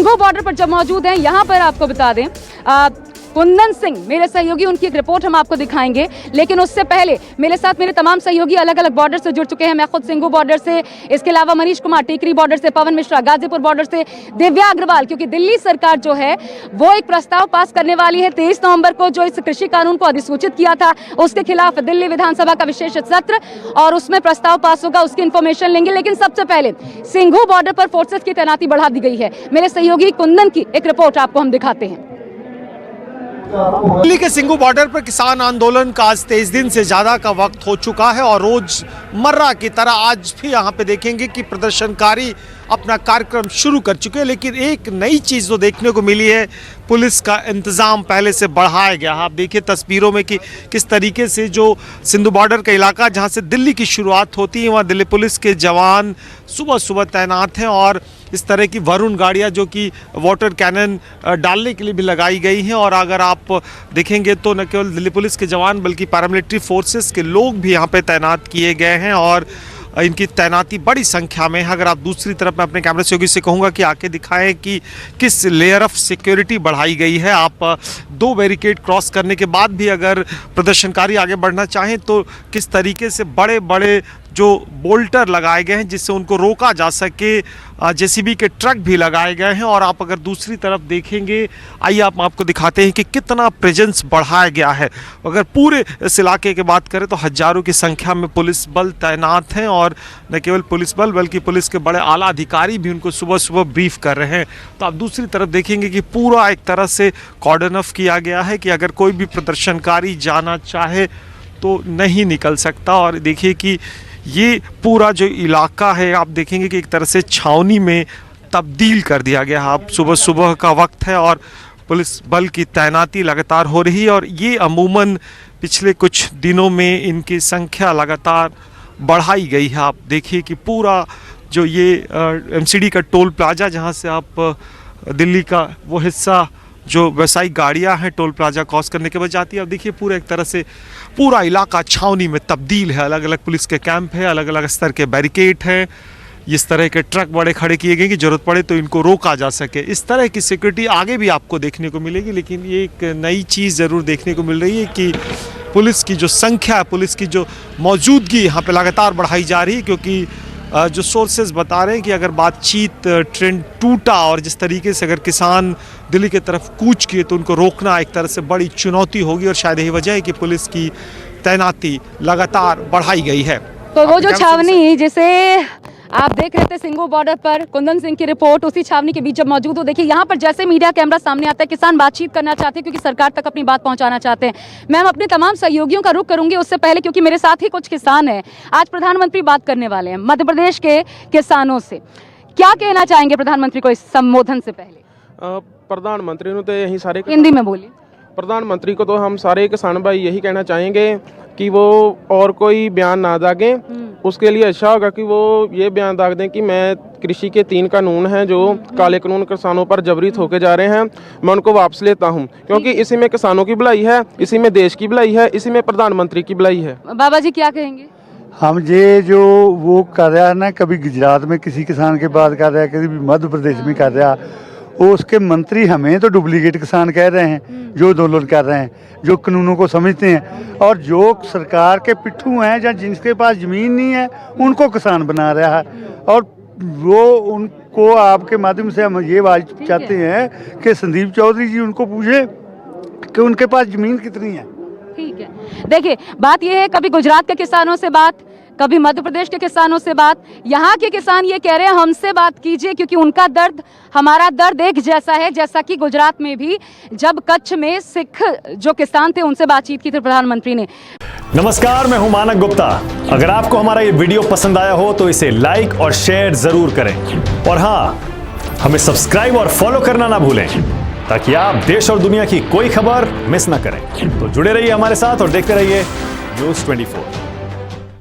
Singhu border पर जब मौजूद हैं, यहाँ पर आपको बता दें कुंदन सिंह मेरे सहयोगी, उनकी एक रिपोर्ट हम आपको दिखाएंगे। लेकिन उससे पहले मेरे साथ मेरे तमाम सहयोगी अलग अलग बॉर्डर से जुड़ चुके हैं। मैं खुद सिंघू बॉर्डर से, इसके अलावा मनीष कुमार टीकरी बॉर्डर से, पवन मिश्रा गाजीपुर बॉर्डर से, दिव्या अग्रवाल, क्योंकि दिल्ली सरकार जो है वो एक प्रस्ताव पास करने वाली है 23 नवंबर को, जो इस कृषि कानून को अधिसूचित किया था उसके खिलाफ दिल्ली विधानसभा का विशेष सत्र, और उसमें प्रस्ताव पास होगा, उसकी इंफॉर्मेशन लेंगे। लेकिन सबसे पहले सिंघू बॉर्डर पर फोर्सेस की तैनाती बढ़ा दी गई है। मेरे सहयोगी कुंदन की एक रिपोर्ट आपको हम दिखाते हैं। दिल्ली के सिंघू बॉर्डर पर किसान आंदोलन का आज 23 दिन से ज्यादा का वक्त हो चुका है और रोजमर्रा की तरह आज भी यहाँ पे देखेंगे कि प्रदर्शनकारी अपना कार्यक्रम शुरू कर चुके हैं। लेकिन एक नई चीज़ जो देखने को मिली है, पुलिस का इंतज़ाम पहले से बढ़ाया गया। आप देखिए तस्वीरों में कि किस तरीके से जो सिंधु बॉर्डर का इलाका जहाँ से दिल्ली की शुरुआत होती है, वहाँ दिल्ली पुलिस के जवान सुबह सुबह तैनात हैं और इस तरह की वरुण गाड़ियाँ जो कि वाटर कैनन डालने के लिए भी लगाई गई हैं। और अगर आप देखेंगे तो न केवल दिल्ली पुलिस के जवान बल्कि पैरामिलिट्री फोर्सेस के लोग भी यहाँ पे तैनात किए गए हैं और इनकी तैनाती बड़ी संख्या में है। अगर आप दूसरी तरफ मैं अपने कैमरे सहयोगी से कहूँगा कि आके दिखाएं कि किस लेयर ऑफ सिक्योरिटी बढ़ाई गई है। आप 2 बैरिकेड क्रॉस करने के बाद भी अगर प्रदर्शनकारी आगे बढ़ना चाहें तो किस तरीके से बड़े बड़े जो बोल्टर लगाए गए हैं जिससे उनको रोका जा सके, जेसीबी के ट्रक भी लगाए गए हैं। और आप अगर दूसरी तरफ देखेंगे, आइए आप आपको दिखाते हैं कि कितना प्रेजेंस बढ़ाया गया है। अगर पूरे इस इलाके की बात करें तो हजारों की संख्या में पुलिस बल तैनात हैं और न केवल पुलिस बल बल्कि पुलिस के बड़े आला अधिकारी भी उनको सुबह सुबह ब्रीफ कर रहे हैं। तो आप दूसरी तरफ देखेंगे कि पूरा एक तरह से कॉर्डन ऑफ किया गया है कि अगर कोई भी प्रदर्शनकारी जाना चाहे तो नहीं निकल सकता। और देखिए कि ये पूरा जो इलाका है आप देखेंगे कि एक तरह से छावनी में तब्दील कर दिया गया है। आप सुबह सुबह का वक्त है और पुलिस बल की तैनाती लगातार हो रही है और ये अमूमन पिछले कुछ दिनों में इनकी संख्या लगातार बढ़ाई गई है। आप देखिए कि पूरा जो ये एमसीडी का टोल प्लाजा जहाँ से आप दिल्ली का वो हिस्सा जो व्यावसायिक गाड़ियां हैं टोल प्लाजा क्रॉस करने के बाद जाती है, अब देखिए पूरा एक तरह से पूरा इलाका छावनी में तब्दील है। अलग अलग पुलिस के कैंप है, अलग अलग स्तर के बैरिकेड हैं, इस तरह के ट्रक बड़े खड़े किए गए कि जरूरत पड़े तो इनको रोका जा सके। इस तरह की सिक्योरिटी आगे भी आपको देखने को मिलेगी। लेकिन ये एक नई चीज़ ज़रूर देखने को मिल रही है कि पुलिस की जो संख्या, पुलिस की जो मौजूदगी यहाँ पर लगातार बढ़ाई जा रही है, क्योंकि जो सोर्सेज बता रहे हैं कि अगर बातचीत ट्रेंड टूटा और जिस तरीके से अगर किसान दिल्ली की तरफ कूच किए तो उनको रोकना एक तरह से बड़ी चुनौती होगी और शायद यही वजह है कि पुलिस की तैनाती लगातार बढ़ाई गई है। तो वो जो छावनी जिसे आप देख रहे थे सिंघू बॉर्डर पर, कुंदन सिंह की रिपोर्ट, उसी छावनी के बीच जब मौजूद हो, देखिए यहाँ पर जैसे मीडिया कैमरा सामने आता है किसान बातचीत करना चाहते हैं क्योंकि सरकार तक अपनी बात पहुँचाना चाहते हैं। मैं अपने तमाम सहयोगियों का रुख करूंगी उससे पहले, क्योंकि मेरे साथ ही कुछ किसान हैं। आज प्रधानमंत्री बात करने वाले हैं मध्य प्रदेश के किसानों से। क्या कहना चाहेंगे प्रधानमंत्री को इस संबोधन से पहले? प्रधानमंत्री ने तो यही सारे, हिंदी में बोलिए। प्रधानमंत्री को तो हम सारे किसान भाई यही कहना चाहेंगे कि वो और कोई बयान ना दागें। उसके लिए अच्छा होगा कि वो ये बयान दाग दें कि मैं कृषि के 3 कानून हैं जो काले कानून किसानों पर जबरी थोके जा रहे हैं, मैं उनको वापस लेता हूं, क्योंकि इसी में किसानों की भलाई है, इसी में देश की भलाई है, इसी में प्रधानमंत्री की भलाई है। बाबा जी क्या कहेंगे? हम ये जो वो कर रहा है ना, कभी गुजरात में किसी किसान के बात कर रहा है, कभी मध्य प्रदेश में कर रहा है, वो उसके मंत्री हमें तो डुप्लीकेट किसान कह रहे हैं जो आंदोलन कर रहे हैं, जो कानूनों को समझते हैं। और जो सरकार के पिट्ठू हैं या जिनके पास ज़मीन नहीं है उनको किसान बना रहा है। और वो उनको आपके माध्यम से हम ये बात चाहते हैं कि संदीप चौधरी जी उनको पूछे कि उनके पास ज़मीन कितनी है। ठीक है, देखिए बात यह है, कभी गुजरात के किसानों से बात, कभी मध्य प्रदेश के किसानों से बात। यहाँ के किसान ये कह रहे हैं हमसे बात कीजिए, क्योंकि उनका दर्द हमारा दर्द एक जैसा है। जैसा कि गुजरात में भी जब कच्छ में सिख जो किसान थे उनसे बातचीत की थी प्रधानमंत्री ने। नमस्कार, मैं हूं मानक गुप्ता। अगर आपको हमारा ये वीडियो पसंद आया हो तो इसे लाइक और शेयर जरूर करें, और हाँ, हमें सब्सक्राइब और फॉलो करना ना भूलें ताकि आप देश और दुनिया की कोई खबर मिस ना करें। तो जुड़े रहिए हमारे साथ और देखते रहिए न्यूज़ 24।